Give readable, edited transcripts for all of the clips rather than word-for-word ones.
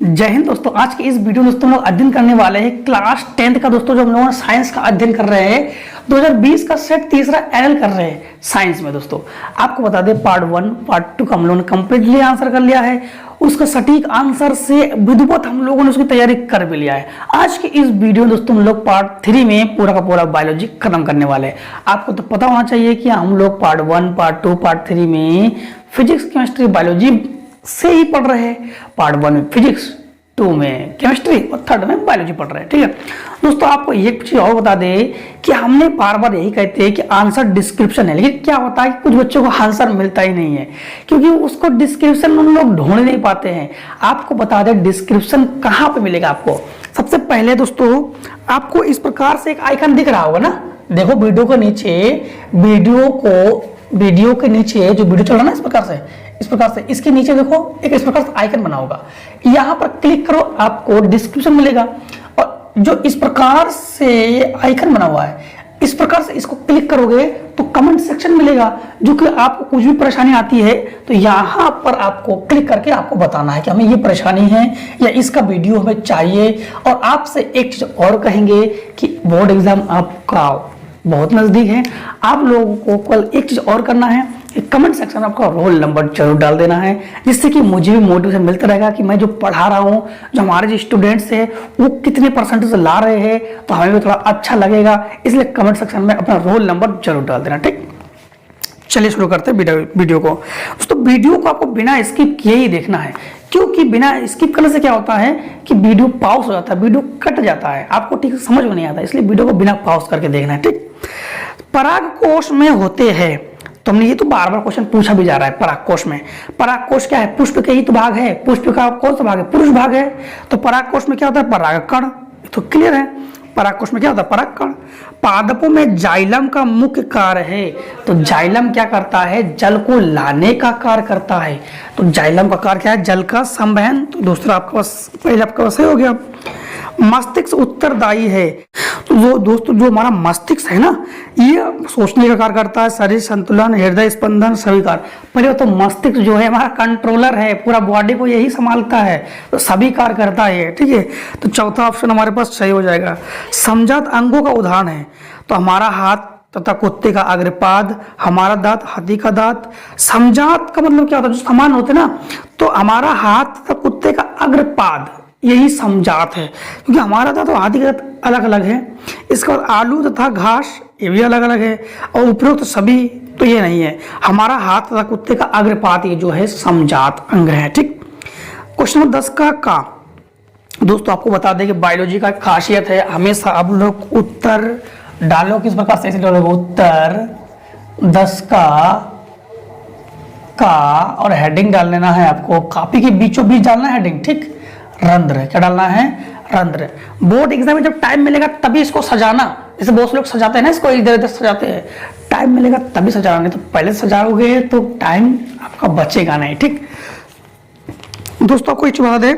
जय हिंद दोस्तों। आज के इस वीडियो में दोस्तों हम लोग अध्ययन करने वाले हैं क्लास 10th का। दोस्तों जो हम लोग साइंस का अध्ययन कर रहे हैं 2020 का सेट तीसरा एनएल कर रहे हैं साइंस में। दोस्तों आपको बता दें पार्ट 1 पार्ट 2 का हम लोगों ने कंप्लीटली आंसर कर लिया है। उसका सटीक आंसर से विधिवत हम लोगों ने उसकी तैयारी कर भी लिया है। आज के इस वीडियो में दोस्तों हम लोग पार्ट 3 में पूरा का पूरा बायोलॉजी खत्म करने वाले हैं। आपको तो पता होना चाहिए कि हम लोग पार्ट 1 पार्ट 2 पार्ट 3 में फिजिक्स केमिस्ट्री बायोलॉजी से ही पढ़ रहे हैं। पार्ट 1 में फिजिक्स, 2 में केमिस्ट्री और 3rd में बायोलॉजी पढ़ रहे हैं। ठीक है दोस्तों, आपको एक चीज और बता दें कि हमने बार बार यही कहते हैं कि आंसर डिस्क्रिप्शन है, लेकिन क्या होता है कि कुछ बच्चों को आंसर मिलता ही नहीं है क्योंकि उसको डिस्क्रिप्शन में उन लोग ढूंढ नहीं पाते हैं। आपको बता दें डिस्क्रिप्शन कहाँ पे मिलेगा आपको। सबसे पहले दोस्तों आपको इस प्रकार से एक आइकन दिख रहा होगा ना, देखो वीडियो के नीचे, वीडियो के नीचे जो वीडियो चल रहा है ना इस प्रकार से इसके नीचे देखो एक इस प्रकार से आइकन बना होगा, यहाँ पर क्लिक करो आपको डिस्क्रिप्शन मिलेगा। और जो इस प्रकार से आइकन बना हुआ है इस प्रकार से इसको क्लिक करोगे तो कमेंट सेक्शन मिलेगा। जो कि आपको कुछ भी परेशानी आती है तो यहाँ पर आपको क्लिक करके आपको बताना है कि हमें ये परेशानी है या इसका वीडियो हमें चाहिए। और आपसे एक चीज और कहेंगे कि बोर्ड एग्जाम आपका बहुत नजदीक है। आप लोगों को कल एक चीज और करना है, कमेंट सेक्शन में आपका रोल नंबर जरूर डाल देना है, जिससे कि मुझे भी मोटिवेशन मिलता रहेगा कि मैं जो पढ़ा रहा हूँ, जो हमारे जो स्टूडेंट्स हैं वो कितने परसेंटेज ला रहे हैं, तो हमें भी थोड़ा अच्छा लगेगा। इसलिए कमेंट सेक्शन में अपना रोल नंबर जरूर डाल देना। ठीक, चलिए शुरू करते हैं वीडियो को। दोस्तों वीडियो को आपको बिना स्किप किए ही देखना है, क्योंकि बिना स्किप करने से क्या होता है कि वीडियो पॉज हो जाता है, वीडियो कट जाता है, आपको ठीक से समझ में नहीं आता। इसलिए वीडियो को बिना पॉज करके देखना है। ठीक, परागकोश में होते हैं, तो हमने ये तो बार बार क्वेश्चन पूछा भी जा रहा है। परागकोश में, परागकोश क्या है? पुष्प के ही तो भाग है। पुष्प का कौन सा भाग है? पुरुष भाग है। तो परागकोश में क्या होता है? परागकण। तो क्लियर है, परागकोश में क्या होता है? परागकण। पादपों में जाइलम का मुख्य कार्य है, तो जाइलम क्या करता है? जल को लाने का कार्य करता है। तो जाइलम का कार्य क्या है? जल का संवहन। तो दूसरा आपके पास, पहले आपके पास हो गया। मस्तिष्क उत्तरदायी है, तो जो दोस्तों जो हमारा मस्तिष्क है ना, ये सोचने का कार्य करता है, शरीर संतुलन, हृदय स्पंदन सभी कार्य। पहले तो मस्तिष्क जो है हमारा कंट्रोलर है, पूरा बॉडी को यही संभालता है, तो सभी कार्य करता है। ठीक है, तो चौथा ऑप्शन हमारे पास सही हो जाएगा। समजात अंगों का उदाहरण है, तो हमारा हाथ तथा कुत्ते का अग्रपाद, हमारा दांत, हाथी का दांत। समजात का मतलब क्या होता है? जो समान होते ना, तो हमारा हाथ तथा कुत्ते का अग्रपाद यही समजात है, क्योंकि हमारा दांत और हाथी का दांत अलग अलग है। इसके बाद आलू तथा घास, ये भी अलग अलग है। और उपरोक्त सभी तो ये नहीं है। हमारा हाथ तथा कुत्ते का अग्रपाद ये जो है समजात अंग है। ठीक, क्वेश्चन नंबर 10 का दोस्तों आपको बता दें कि बायोलॉजी का खासियत है, हमेशा आप लोग उत्तर डालो किस प्रकार से, इसलिए उत्तर 10 का और हेडिंग डाल लेना है आपको, कॉपी के बीचों बीच डालना है हेडिंग। ठीक, रंध्र, क्या डालना है? रंध्र। बोर्ड एग्जाम में जब टाइम मिलेगा तभी इसको सजाना, जैसे बहुत लोग सजाते हैं ना, इसको इधर उधर सजाते हैं, टाइम मिलेगा तभी सजाना, नहीं तो पहले सजाओगे तो टाइम आपका बचेगा नहीं। ठीक दोस्तों, आपको एक बता दें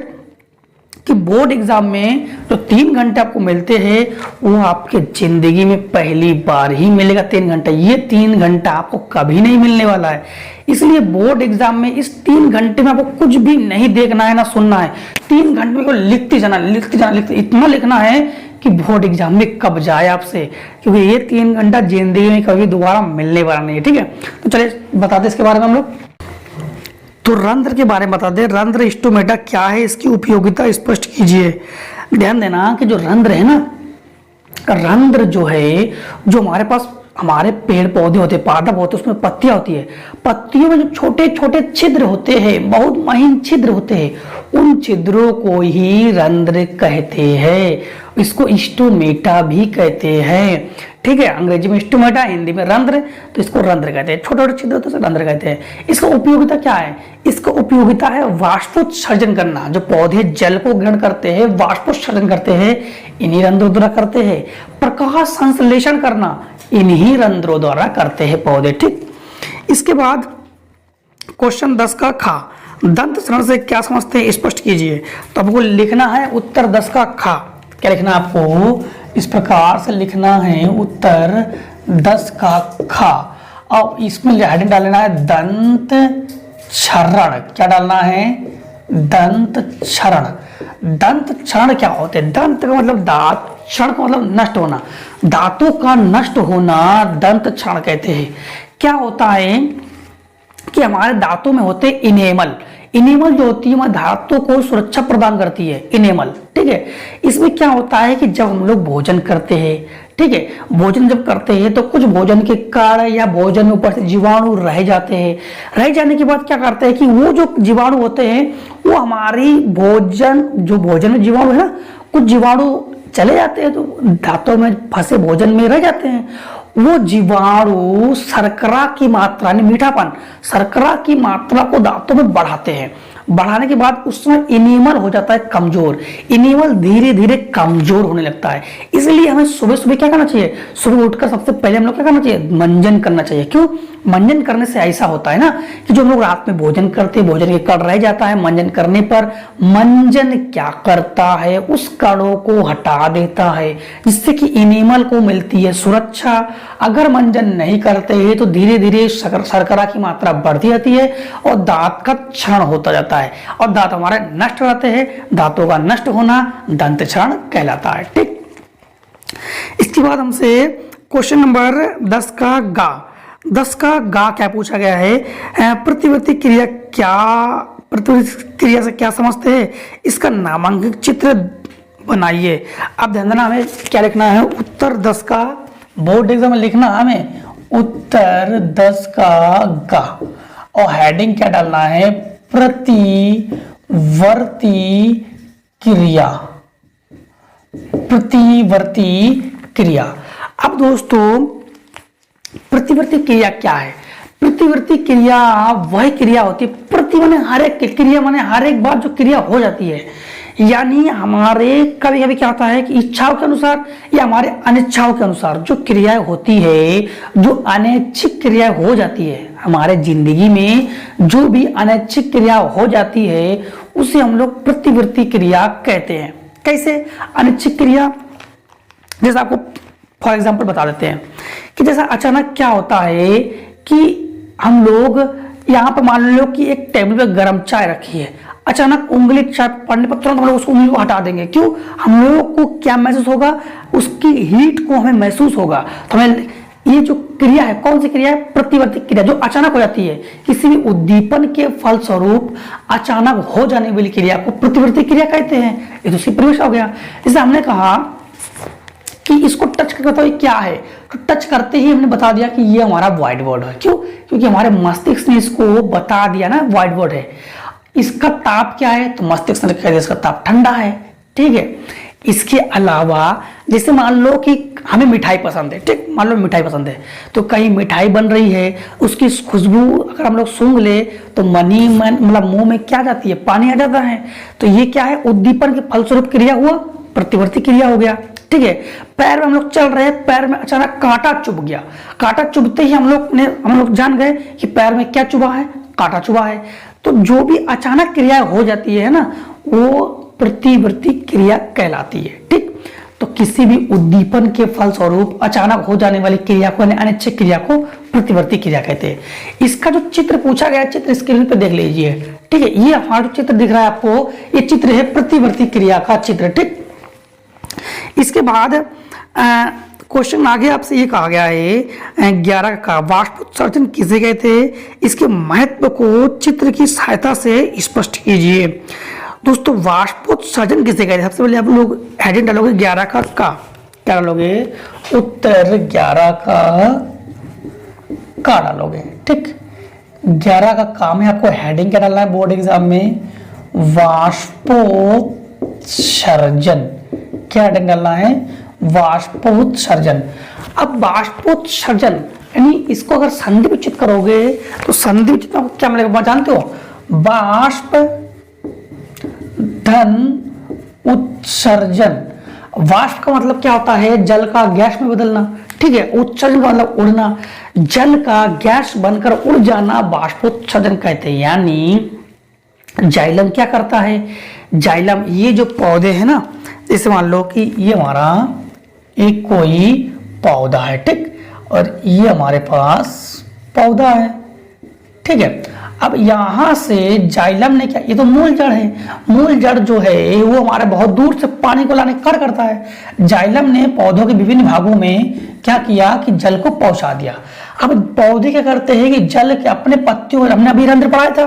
कि बोर्ड एग्जाम में जो 3 घंटे आपको मिलते हैं वो आपके जिंदगी में पहली बार ही मिलेगा। 3 घंटा, ये 3 घंटा आपको कभी नहीं मिलने वाला है। इसलिए बोर्ड एग्जाम में इस 3 घंटे में आपको कुछ भी नहीं देखना है ना सुनना है। 3 घंटे में लिखते जाना, इतना लिखना है कि बोर्ड एग्जाम में कब जाए आपसे, क्योंकि ये 3 घंटा जिंदगी में कभी दोबारा मिलने वाला नहीं है। ठीक है, तो चलिए बता दें इसके बारे में हम लोग। तो रंध्र के बारे में बता दें, रंध्र स्टोमेटा क्या है, इसकी उपयोगिता स्पष्ट कीजिए। ध्यान देना कि जो रंध्र है ना, रंध्र जो है, जो हमारे पास हमारे पेड़ पौधे होते हैं, पादप होते हैं, उसमें पत्तियां होती है, पत्तियों में जो छोटे छोटे छिद्र होते हैं, बहुत महीन छिद्र होते हैं, उन छिद्रों को ही रंध्र कहते हैं। इसको स्टोमेटा भी कहते हैं। ठीक है, अंग्रेजी में स्टोमेटा, हिंदी में रंध्र, तो इसको रंध्र कहते हैं। छोटे छोटे छिद्र होते हैं रंध्र कहते हैं। इसका उपयोगिता क्या है? इसका उपयोगिता है वाष्पोत्सर्जन करना। जो पौधे जल को ग्रहण करते हैं, वाष्पोत्सर्जन करते हैं, इन्हीं रंध्रों द्वारा करते हैं। प्रकाश संश्लेषण करना, इन्हीं रंध्रों द्वारा करते हैं पौधे। ठीक, इसके बाद क्वेश्चन 10 का खा, दंत श्रण से क्या समझते हैं, स्पष्ट कीजिए। तो आपको लिखना है उत्तर 10 का खा। क्या लिखना है आपको? इस प्रकार से लिखना है उत्तर 10 का खा, और इसमें हेडिंग डालना है दंत क्षरण। क्या डालना है? दंत क्षरण। दंत क्षरण क्या होते हैं? दंत का मतलब दांत, क्षण का मतलब नष्ट होना, दांतों का नष्ट होना दंत क्षरण कहते हैं। क्या होता है कि हमारे दांतों में होते इनेमल, इनेमल जो होती है हमारे दांतों को सुरक्षा प्रदान करती है, इनेमल, ठीक है। इसमें क्या होता है कि जब हम लोग भोजन करते हैं, ठीक है, भोजन जब करते हैं तो कुछ भोजन के कण या भोजन में ऊपर से जीवाणु रह जाते हैं। रह जाने के बाद क्या करते हैं कि वो जो जीवाणु होते हैं वो हमारी भोजन, जो भोजन में जीवाणु है ना, कुछ जीवाणु चले जाते हैं तो दांतों में फंसे भोजन में रह जाते हैं। वो जीवाणु शर्करा की मात्रा, यानी मीठापन, शर्करा की मात्रा को दांतों में बढ़ाते हैं। बढ़ाने के बाद उसमें इनेमल हो जाता है कमजोर, इनेमल धीरे धीरे कमजोर होने लगता है। इसलिए हमें सुबह सुबह क्या करना चाहिए? सुबह उठकर सबसे पहले हम लोग क्या करना चाहिए? मंजन करना चाहिए। क्यों? मंजन करने से ऐसा होता है ना कि जो हम लोग रात में भोजन करते हैं, भोजन के कण रह जाता है, मंजन करने पर मंजन क्या करता है? उस कणों को हटा देता है, जिससे कि इनेमल को मिलती है सुरक्षा। अगर मंजन नहीं करते हैं तो धीरे धीरे शर्करा की मात्रा बढ़ती जाती है और दांत का क्षरण होता जाता है और दांत हमारे नष्ट हो जाते हैं। दांतों का नष्ट होना दंत क्षरण कहलाता है, ठीक। इसके बाद हमसे क्वेश्चन नंबर 10 का गा, 10 का गा क्या पूछा गया है? प्रतिवर्ती क्रिया क्या, प्रतिवर्ती क्रिया से क्या समझते हैं? इसका नामांकित चित्र बनाइए। अब ध्यान देना, हमें क्या लिखना है? उत्तर 10 का बोर्ड एग्जाम में लिखना हमें उत्तर 10 का गा, और हेडिंग क्या डालना है? प्रतिवर्ती क्रिया, प्रतिवर्ती क्रिया। अब दोस्तों प्रतिवर्ती क्रिया क्या है? प्रतिवर्ती क्रिया वह क्रिया होती है, प्रति माने हर एक क्रिया, माने हर एक बार जो क्रिया हो जाती है, यानी हमारे कभी कभी क्या होता है कि इच्छाओं के अनुसार या हमारे अनिच्छाओं के अनुसार जो क्रियाएं होती है, जो अनैच्छिक क्रिया हो जाती है हमारे जिंदगी में, जो भी अनैच्छिक क्रिया हो जाती है उसे हम लोग प्रतिवर्ती क्रिया कहते हैं। कैसे अनैच्छिक क्रिया? जैसे आपको फॉर एग्जाम्पल बता देते हैं कि जैसा अचानक क्या होता है कि हम लोग यहाँ पर मान लो कि एक टेबल पे गर्म चाय रखी है, अचानक उंगली चाय पड़ने पर तुरंत हम लोग उस उंगली को हटा देंगे। क्यों? हम लोगों को क्या महसूस होगा? उसकी हीट को हमें महसूस होगा। तो हमें ये जो क्रिया है, कौन सी क्रिया है? प्रतिवर्ती क्रिया, जो अचानक हो जाती है। किसी भी उद्दीपन के फलस्वरूप अचानक हो जाने वाली क्रिया को प्रतिवर्ती क्रिया कहते हैं। ये तो परिवेश हो गया। जैसे हमने कहा कि इसको टच करके बताओ ये क्या है, तो टच करते ही हमने बता दिया कि ये हमारा व्हाइट बोर्ड है। क्यों? क्योंकि हमारे मस्तिष्क ने इसको बता दिया ना व्हाइट बोर्ड है। इसका ताप क्या है? तो मस्तिष्क ने कह दिया इसका ताप ठंडा है, ठीक है। इसके अलावा जैसे मान लो कि हमें मिठाई पसंद है, ठीक, मान लो मिठाई पसंद है, तो कहीं मिठाई बन रही है, उसकी खुशबू अगर हम लोग सूंघ ले तो मनी मन मतलब मुंह में क्या जाती है? पानी आ जाता है। तो ये क्या है? उद्दीपन के फलस्वरूप क्रिया हुआ, प्रतिवर्ती क्रिया हो गया, ठीक है। पैर में हम लोग चल रहे हैं, पैर में अचानक कांटा चुभ गया, कांटा चुभते ही हम लोग जान गए कि पैर में क्या चुभा है? कांटा चुभा है। तो जो भी अचानक क्रिया हो जाती है ना, वो प्रतिवर्ती क्रिया कहलाती है, ठीक। तो किसी भी उद्दीपन के फलस्वरूप अचानक हो जाने वाली क्रिया को, अनिच्छिक क्रिया को प्रतिवर्ती क्रिया कहते हैं। इसका जो चित्र पूछा गया, चित्र स्क्रीन पे देख लीजिए, ठीक है। ये हमारा जो चित्र दिख रहा है आपको, ये चित्र है प्रतिवर्ती क्रिया का चित्र, ठीक। इसके बाद क्वेश्चन आगे आपसे ये कहा गया है 11 का, वाष्प उत्सर्जन किसे कहते हैं? इसके महत्व को चित्र की सहायता से स्पष्ट कीजिए। दोस्तों वाष्पोत्सर्जन किसे कहते हैं? सबसे पहले आप लोग हेडिंग डालोगे 11 का क्या डालोगे? उत्तर 11 का डालोगे, ठीक। 11 का काम है, आपको हेडिंग क्या डालना है बोर्ड एग्जाम में? वाष्पोत्सर्जन। क्या हेडिंग डालना है? वाष्पोत्सर्जन। अब वाष्पोत्सर्जन यानी इसको अगर संधि विच्छेद करोगे तो संधि विच्छेद में क्या मिलेगा जानते हो? वाष्प धन उत्सर्जन। वाष्प का मतलब क्या होता है? जल का गैस में बदलना, ठीक है। उत्सर्जन का मतलब उड़ना, जल का गैस बनकर उड़ जाना वाष्पोत्सर्जन कहते हैं। यानी जाइलम क्या करता है? जाइलम ये जो पौधे हैं ना, जैसे मान लो कि ये हमारा एक कोई पौधा है, ठीक, और ये हमारे पास पौधा है, ठीक है। अब यहां से जाइलम ने क्या, ये तो मूल जड़ है, मूल जड़ जो है वो हमारे बहुत दूर से पानी को लाने का कार्य करता है। जाइलम ने पौधों के विभिन्न भागों में क्या किया कि जल को पहुंचा दिया। अब पौधे क्या करते हैं कि जल के अपने पत्तियों, हमने अभी रंध्र पढ़ाया था,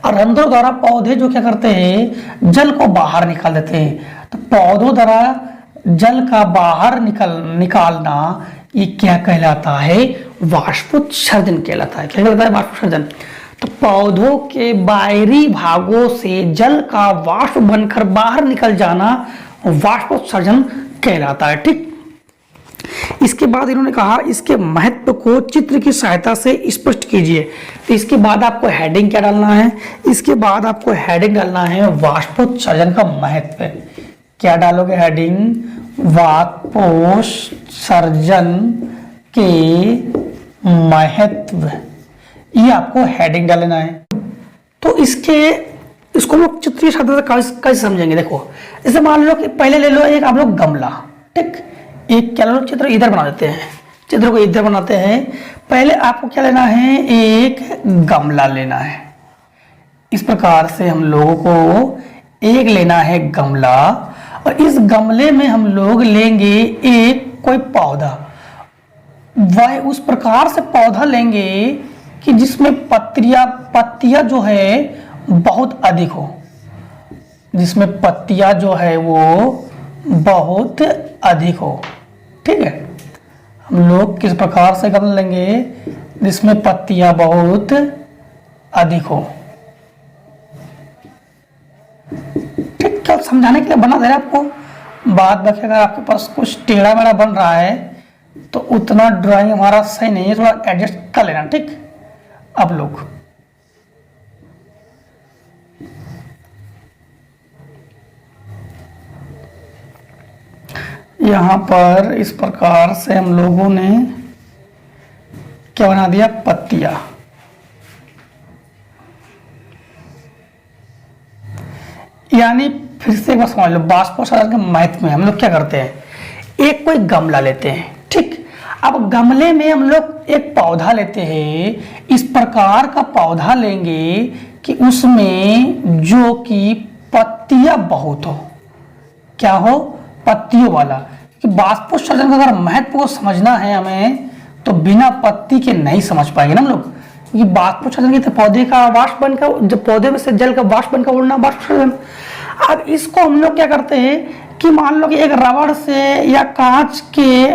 और रंध्रों द्वारा पौधे जो क्या करते हैं जल को बाहर निकाल देते हैं। तो पौधों द्वारा जल का बाहर निकालना ये क्या कहलाता है, वाष्पोत्सर्जन कहलाता है। क्या कहलाता है, वाष्पोत्सर्जन। तो पौधों के बाहरी भागों से जल का वाष्प बनकर बाहर निकल जाना वाष्पोत्सर्जन कहलाता है। ठीक, इसके बाद इन्होंने कहा इसके महत्व को चित्र की सहायता से स्पष्ट कीजिए। तो इसके बाद आपको हेडिंग क्या डालना है, इसके बाद आपको हेडिंग डालना है वाष्पोत्सर्जन का महत्व। क्या डालोगे हेडिंग, वाष्पोत्सर्जन के महत्व, ये आपको हेडिंग डालना है। तो इसको लोग चित्रीय शब्द कैसे समझेंगे, देखो जैसे मान लो कि पहले ले लो एक आप लोग गमला, ठीक, एक क्या लो चित्र इधर बना देते हैं, चित्र को इधर बनाते हैं। पहले आपको क्या लेना है, एक गमला लेना है। इस प्रकार से हम लोगों को एक लेना है गमला, और इस गमले में हम लोग लेंगे एक कोई पौधा, वह उस प्रकार से पौधा लेंगे कि जिसमें पत्तियां जो है बहुत अधिक हो, जिसमें पत्तियां जो है वो बहुत अधिक हो। ठीक है, हम लोग किस प्रकार से गमला लेंगे, जिसमें पत्तियां बहुत अधिक हो। ठीक, क्या समझाने के लिए बना दे रहा है आपको। बाद में अगर आपके पास कुछ टेढ़ा मेढ़ा बन रहा है तो उतना ड्राइंग हमारा सही नहीं है, थोड़ा एडजस्ट कर लेना। ठीक, अब लोग यहां पर इस प्रकार से हम लोगों ने क्या बना दिया, पत्तियां। यानी फिर से एक बार समझ लो, वाष्पोत्सर्जन के महत्व में हम लोग क्या करते हैं, एक कोई गमला लेते हैं। ठीक, अब गमले में हम लोग एक पौधा लेते हैं, इस प्रकार का पौधा लेंगे कि उसमें जो कि पत्तियां बहुत हो, क्या हो, पत्तियों वाला। कि वाष्पोत्सर्जन का अगर महत्व को समझना है हमें तो बिना पत्ती के नहीं समझ पाएंगे ना हम लोग। क्योंकि वाष्पोत्सर्जन की तो पौधे का वाष्प बनकर, जब पौधे में से जल का वाष्प बनकर उड़ना वाष्पोत्सर्जन। अब इसको हम लोग क्या करते हैं कि मान लो कि एक रबड़ से या कांच के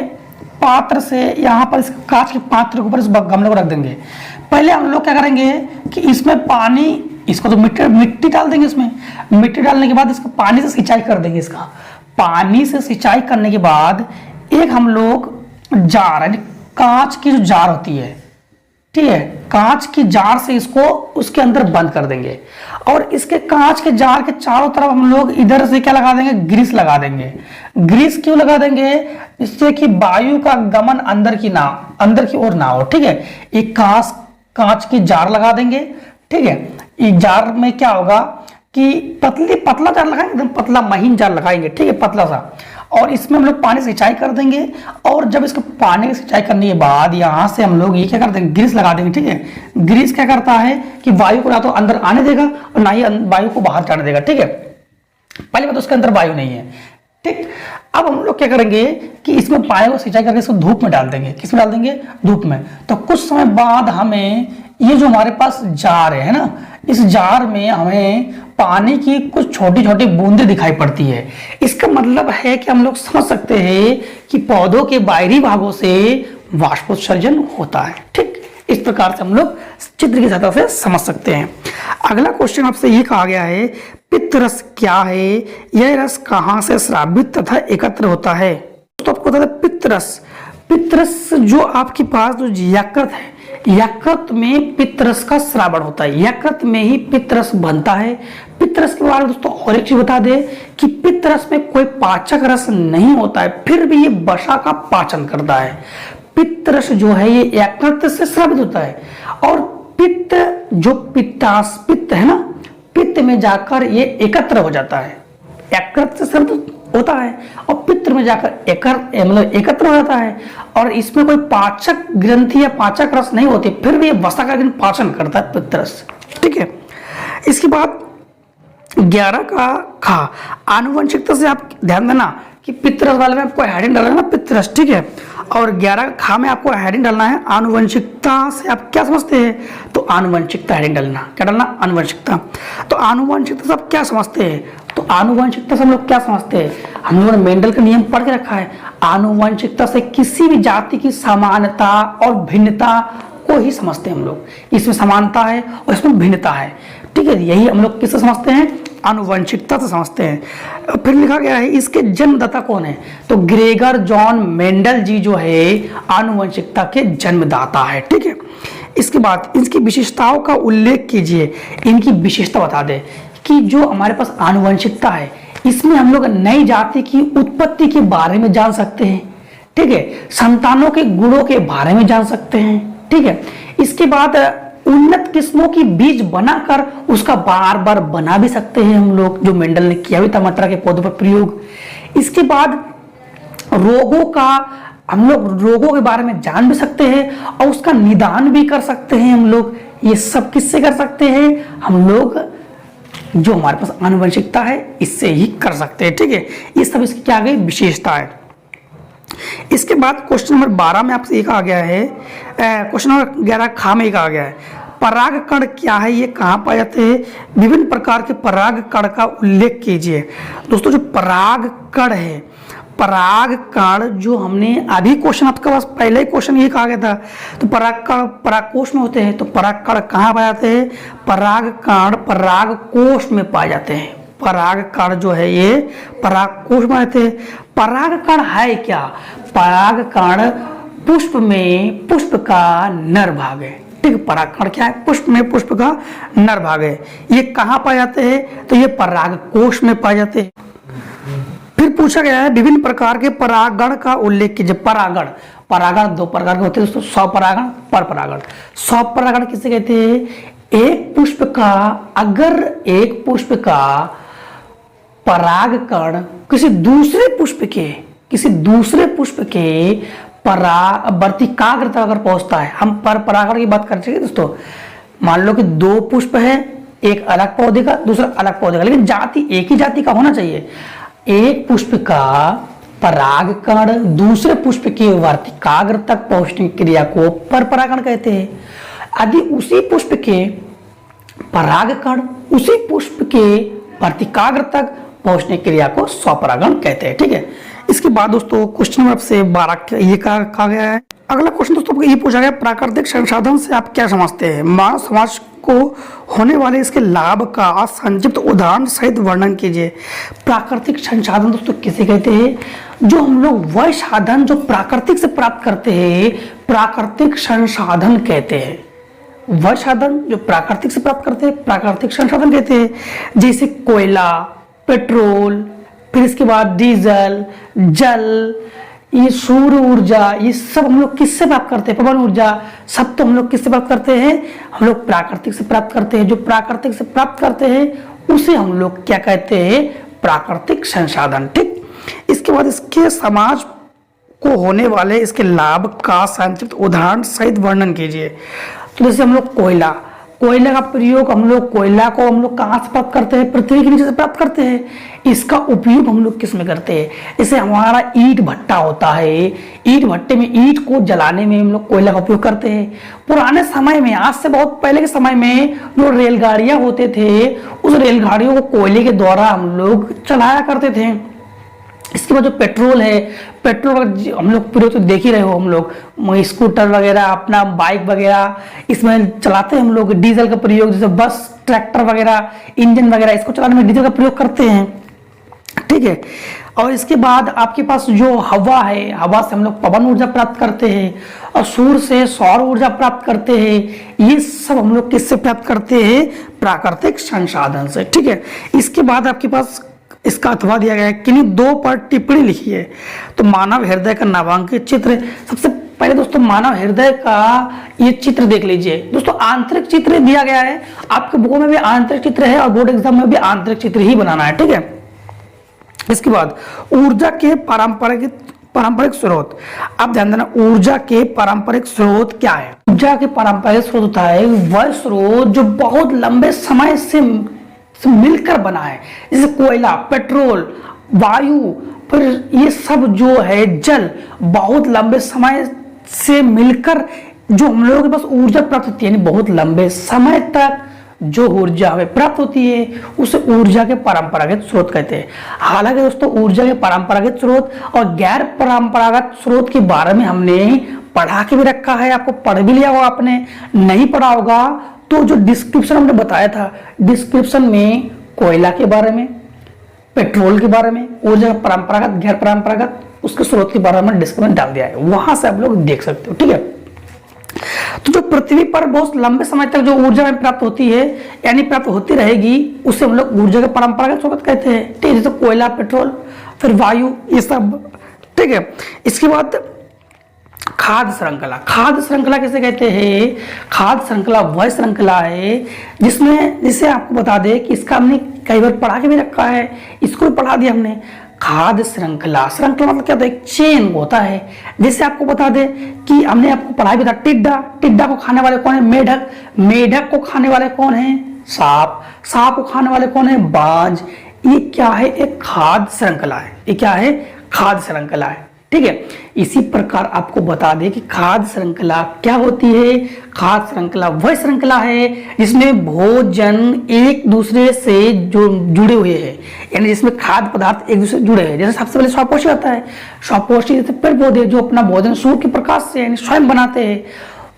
पात्र से, यहाँ पर इस कांच के पात्र के ऊपर इस गमले को रख देंगे। पहले हम लोग क्या करेंगे कि इसमें पानी, इसको तो मिट्टी डाल देंगे, इसमें मिट्टी डालने के बाद इसको पानी से सिंचाई कर देंगे। इसका पानी से सिंचाई करने के बाद एक हम लोग जार, यानी कांच की जो जार होती है, ठीक है, कांच की जार से इसको उसके अंदर बंद कर देंगे। और इसके कांच के जार के चारों तरफ हम लोग इधर से क्या लगा देंगे, ग्रीस लगा देंगे। ग्रीस क्यों लगा देंगे, इससे कि वायु का गमन अंदर की ओर ना हो। ठीक है, एक कांच की जार लगा देंगे। ठीक है, इस जार में क्या होगा कि पतला जार लगाएंगे, एकदम पतला महीन जार लगाएंगे। ठीक है, पतला सा, और इसमें हम लोग पानी सिंचाई कर देंगे। और जब इसको पानी की सिंचाई करने के बाद यहाँ से हम लोग ये क्या कर देंगे, ग्रीस लगा देंगे। ठीक है, ग्रीस क्या करता है कि वायु को ना तो अंदर आने देगा और ना ही वायु को बाहर जाने देगा। ठीक है, पहले बात उसके अंदर वायु नहीं है। ठीक, अब हम लोग क्या करेंगे कि इसमें पानी को सिंचाई करके इसको धूप में डाल देंगे। किस में डाल देंगे, धूप में। तो कुछ समय बाद हमें ये जो हमारे पास जार है ना, इस जार में हमें पानी की कुछ छोटी छोटी बूंदें दिखाई पड़ती है। इसका मतलब है कि हम लोग समझ सकते हैं कि पौधों के बाहरी भागों से वाष्पोत्सर्जन होता है। ठीक, इस प्रकार से हम लोग चित्र की सहायता से समझ सकते हैं। अगला क्वेश्चन आपसे ये कहा गया है, पित्त रस क्या है, यह रस कहाँ से स्रावित तथा एकत्र होता है। तो आपको बता दें, पित्त रस जो आपके पास जो यकृत है, यकृत में पित्त रस का स्रावण होता है, यकृत में ही पित्त रस बनता है। पित्त रस के बारे में दोस्तों और एक चीज बता दे कि पित्त रस में कोई पाचक रस नहीं होता है, फिर भी ये वसा का पाचन करता है। पित्त रस जो है ये यकृत से स्रावित होता है, और पित्त जो पित्त है ना, पित्त में जाकर ये एकत्र हो जाता है। यकृत से स्रावित होता है और पित्र में जाकर मतलब एकत्र हो जाता है, और इसमें कोई पाचक ग्रंथि या पाचक रस नहीं होती, फिर भी वसा का पाचन करता है पित्त रस। ठीक है, इसके बाद 11 का खा, आनुवंशिकता से आप ध्यान देना कि पित्त रस वाले में आपको हेडिंग डालना है ना, पित्त रस। ठीक है, और 11 का खा में आपको हेडिंग डालना है आनुवंशिकता से आप क्या समझते हैं, तो आनुवंशिकता हेडिंग डालना, क्या डालना, आनुवंशिकता। तो आनुवंशिकता से आप क्या समझते हैं, तो आनुवंशिकता से हम लोग क्या समझते हैं, हम लोगों ने मेंडल का नियम पढ़ के रखा है, आनुवंशिकता से किसी भी जाति की समानता और भिन्नता को ही समझते हैं हम लोग, इसमें समानता है और इसमें भिन्नता है। ठीक है, यही हम लोग किससे समझते हैं, आनुवंशिकता से समझते हैं। फिर लिखा गया है इसके जन्मदाता कौन है, तो ग्रेगर जॉन मेंडल जी जो है आनुवंशिकता के जन्मदाता है। ठीक है, इसके बाद इसकी विशेषताओं का उल्लेख कीजिए, इनकी विशेषता बता दे कि जो हमारे पास आनुवंशिकता है इसमें हम लोग नई जाति की उत्पत्ति के बारे में जान सकते हैं। ठीक है, संतानों के गुणों के बारे में जान सकते हैं। ठीक है, इसके बाद उन्नत किस्मों की बीज बनाकर उसका बार बार बना भी सकते हैं हम लोग, जो मेंडल ने किया भी था मटर के पौधों पर प्रयोग। इसके बाद रोगों का हम लोग रोगों के बारे में जान भी सकते हैं और उसका निदान भी कर सकते हैं हम लोग। ये सब किससे कर सकते हैं, हम लोग जो हमारे पास आनुवंशिकता है इससे ही कर सकते हैं। ठीक है, ये सब इसकी क्या गई विशेषता है। इसके बाद क्वेश्चन नंबर 12 में आपसे एक आ गया है, क्वेश्चन नंबर 11 खा में एक आ गया है, पराग कण क्या है, ये कहाँ पाए जाते हैं, विभिन्न प्रकार के पराग कण का उल्लेख कीजिए। दोस्तों, जो पराग कण है, पराग कण जो हमने अभी क्वेश्चन आपके पास पहले ही क्वेश्चन ये कहा गया था, तो पराग कण परागकोश में होते हैं, तो पराग कण कहाँ पाए जाते हैं, पराग कण परागकोश में पाए जाते हैं। पराग कण जो है ये परागकोश में रहते हैं। पराग कण है क्या, पराग कण पुष्प में पुष्प का नर भाग है। ठीक, परागकण क्या है, पुष्प में पुष्प का नर भाग है। ये कहाँ पाए जाते हैं, तो ये परागकोश में पाए जाते हैं। फिर पूछा गया है विभिन्न प्रकार के परागण का उल्लेख कीजिए। परागण, परागण दो प्रकार के होते हैं दोस्तों, स्वपरागण, परपरागण। स्वपरागण किसे कहते हैं, एक पुष्प का, अगर एक पुष्प का परागकण किसी दूसरे पुष्प के वर्तिकाग्र तक अगर पहुंचता है, हम परपरागण की बात कर रहे हैं दोस्तों। मान लो कि दो पुष्प है, एक अलग पौधे का दूसरा अलग पौधे का, लेकिन जाति एक ही जाति का होना चाहिए। एक पुष्प का परागकण दूसरे पुष्प के वर्तिकाग्र तक पहुंचने की क्रिया को परपरागण कहते हैं। यदि उसी पुष्प के परागकण उसी पुष्प के वर्तिकाग्र तक पहुंचने की क्रिया को स्वपरागण कहते हैं। ठीक है, इसके बाद दोस्तों क्वेश्चन नंबर से 12 ये कहा गया है। अगला क्वेश्चन दोस्तों ये पूछा गया, प्राकृतिक संसाधन से आप क्या समझते हैं, मानव समाज को होने वाले इसके लाभ का संक्षिप्त उदाहरण सहित वर्णन कीजिए। प्राकृतिक संसाधन दोस्तों किसे कहते हैं, जो हम लोग वह साधन जो प्राकृतिक से प्राप्त करते हैं प्राकृतिक संसाधन कहते हैं। वह साधन जो प्राकृतिक से प्राप्त करते हैं प्राकृतिक संसाधन कहते हैं। जैसे कोयला, पेट्रोल, फिर इसके बाद डीजल, जल, ये सूर्य ऊर्जा, ये सब हम लोग किससे प्राप्त करते हैं, पवन ऊर्जा, सब तो हम लोग किससे प्राप्त करते हैं, हम लोग प्राकृतिक से प्राप्त करते हैं। जो प्राकृतिक से प्राप्त करते हैं उसे हम लोग क्या कहते हैं, प्राकृतिक संसाधन। ठीक, इसके बाद इसके समाज को होने वाले इसके लाभ का संक्षिप्त उदाहरण सहित वर्णन कीजिए। तो जैसे हम लोग कोयला का प्रयोग, हम लोग कोयला को हम लोग कहाँ से प्राप्त करते हैं, पृथ्वी के नीचे से प्राप्त करते हैं। इसका उपयोग हम लोग किस में करते हैं, जैसे हमारा ईंट भट्टा होता है, ईंट भट्टे में ईंट को जलाने में हम लोग कोयला का उपयोग करते हैं। पुराने समय में, आज से बहुत पहले के समय में जो रेलगाड़ियां होते थे, उस रेलगाड़ियों को कोयले के द्वारा हम लोग चलाया करते थे। इसके बाद जो पेट्रोल है, पेट्रोल हम लोग प्रयोग तो देख ही रहे हो, हम लोग स्कूटर वगैरह, अपना बाइक वगैरह इसमें चलाते हैं हम लोग। डीजल का प्रयोग जैसे बस, ट्रैक्टर वगैरह, इंजन वगैरह, इसको चलाने में डीजल का प्रयोग करते हैं। ठीक है, और इसके बाद आपके पास जो हवा है, हवा से हम लोग पवन ऊर्जा प्राप्त करते हैं और सूर्य से सौर ऊर्जा प्राप्त करते हैं। ये सब हम लोग किससे प्राप्त करते हैं, प्राकृतिक संसाधन से। ठीक है, इसके बाद आपके पास इसका अथवा दिया गया है, किन्हीं दो पर टिप्पणी लिखी है। तो मानव हृदय का नामांकित चित्र, सबसे पहले दोस्तों मानव हृदय का ये चित्र देख लीजिए दोस्तों। आंतरिक चित्र दिया गया है, आपके बुकों में भी आंतरिक चित्र है और बोर्ड एग्जाम में भी आंतरिक चित्र ही बनाना है। ठीक है, इसके बाद ऊर्जा के पारंपरिक स्रोत। आप ध्यान देना, ऊर्जा के पारंपरिक स्रोत क्या है? ऊर्जा के पारंपरिक स्रोत होता है वह स्रोत जो बहुत लंबे समय से मिलकर बना है, जैसे कोयला, पेट्रोल, वायु, फिर ये सब जो है जल, बहुत लंबे समय से मिलकर जो हम लोगों के पास ऊर्जा प्राप्त होती है, यानी बहुत लंबे समय तक जो ऊर्जा हमें प्राप्त होती है उसे ऊर्जा के परंपरागत स्रोत कहते हैं। हालांकि दोस्तों ऊर्जा के परंपरागत स्रोत और गैर परंपरागत स्रोत के बारे में हमने पढ़ा के भी रखा है, आपको पढ़ भी लिया होगा, आपने नहीं पढ़ा होगा तो जो डिस्क्रिप्शन हमने बताया था, डिस्क्रिप्शन में कोयला के बारे में, पेट्रोल के बारे में, ऊर्जा परंपरागत गैर परंपरागत उसके स्रोत के बारे में डिस्क्रिप्शन डाल दिया है, वहां से आप लोग देख सकते हो। ठीक है, तो जो पृथ्वी पर बहुत लंबे समय तक जो ऊर्जा में प्राप्त होती है यानी प्राप्त होती रहेगी उसे हम लोग ऊर्जा के परंपरागत स्रोत कहते हैं। ठीक है, जैसे कोयला, पेट्रोल, फिर वायु, ये सब। ठीक है, इसके बाद खाद्य श्रृंखला। खाद्य श्रृंखला किसे कहते हैं? खाद्य श्रृंखला वह श्रृंखला है जिसमें, जिसे आपको बता दें कि इसका हमने कई बार पढ़ा के भी रखा है, इसको भी पढ़ा दिया हमने। खाद्य श्रृंखला, श्रृंखला मतलब क्या होता है? एक चेन होता है। जैसे आपको बता दें कि हमने आपको पढ़ाया भी था, टिड्डा, टिड्डा को खाने वाले कौन है? मेढक, मेढक को खाने वाले कौन है? सांप, सांप को खाने वाले कौन है? बाज। ये क्या है? एक खाद्य श्रृंखला है। ये क्या है? खाद्य श्रृंखला है। ठीक है, इसी प्रकार आपको बता दें कि खाद्य श्रृंखला क्या होती है? खाद्य श्रृंखला वह श्रृंखला है जिसमें भोजन एक दूसरे से जो जुड़े हुए हैं, यानी जिसमें खाद्य पदार्थ एक दूसरे से जुड़े हैं। जैसे सबसे पहले स्वपोषी होता है, स्वपोषी जैसे पेड़ पौधे जो अपना भोजन सूर्य के प्रकाश से यानी स्वयं बनाते हैं।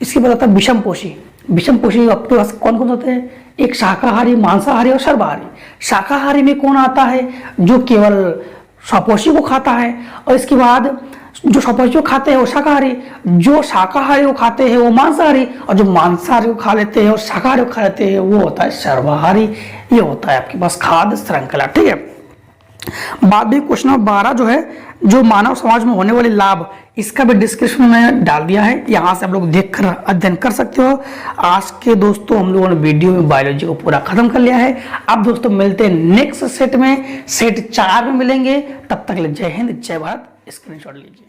इसके बाद आता है विषम पोषी। विषम पोषी आपके पास कौन कौन होते हैं? एक शाकाहारी, मांसाहारी और सर्वाहारी। शाकाहारी में कौन आता है? जो केवल स्वपोषी को खाता है, और इसके बाद जो स्वपोषी को खाते हैं वो शाकाहारी, जो शाकाहारी को खाते हैं वो मांसाहारी, और जो मांसाहारी को खा लेते हैं और शाकाहारी को खा लेते हैं वो होता है सर्वाहारी। ये होता है आपके पास खाद्य श्रृंखला। ठीक है, बाद में क्वेश्चन नंबर 12 जो है, जो मानव समाज में होने वाले लाभ, इसका भी डिस्क्रिप्शन में डाल दिया है, यहां से आप लोग देखकर अध्ययन कर सकते हो। आज के दोस्तों हम लोगों ने वीडियो में बायोलॉजी को पूरा खत्म कर लिया है। अब दोस्तों मिलते हैं नेक्स्ट सेट में, सेट 4 में मिलेंगे। तब तक जय हिंद, जय भारत। स्क्रीनशॉट लीजिए।